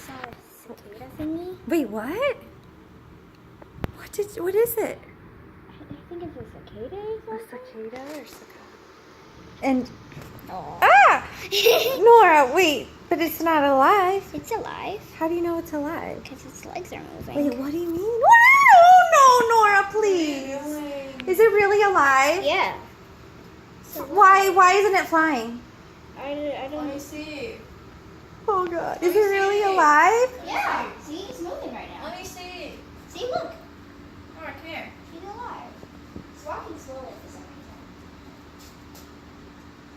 saw a cicada thingy. Wait, what? What is it? I think it's a cicada or A something. cicada or cicada? And Oh. ah, Nora, wait, but it's not alive. It's alive. How do you know it's alive? Because its legs are moving. Wait, what do you mean? No, Nora, please. Is it really alive? Yeah. Why isn't it flying? I don't Let me see. Oh God, Let is me it really see. alive? Yeah. See, it's moving right now. Let me see. See, look. Oh, I can't. She's alive. It's walking slowly for some reason.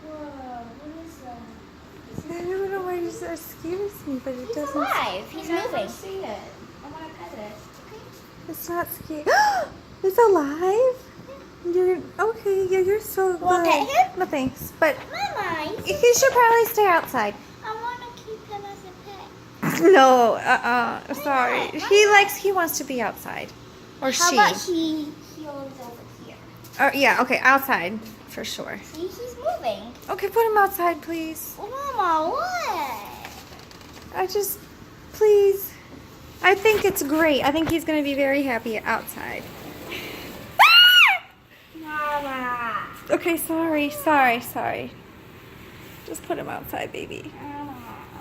Whoa, what is that? I don't know why it just scares me, but it He's doesn't. alive. He's I want moving. to see it. I want to pet it. Okay. It's not scary. It's alive? You're okay. Yeah, you're so good. Want to pet him? No thanks, but Mama, he should probably stay outside. I want to keep him as a pet. No, sorry. not? He wants to be outside, or How she. about he goes over here? Yeah, okay, outside for sure. See, he's moving. Okay, put him outside, please. Mama, what? Please. I think it's great. I think he's gonna be very happy outside. Mama. Okay, sorry. Just put him outside, baby. Mama,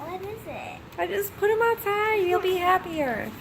what is it? I just put him outside. You'll be happier.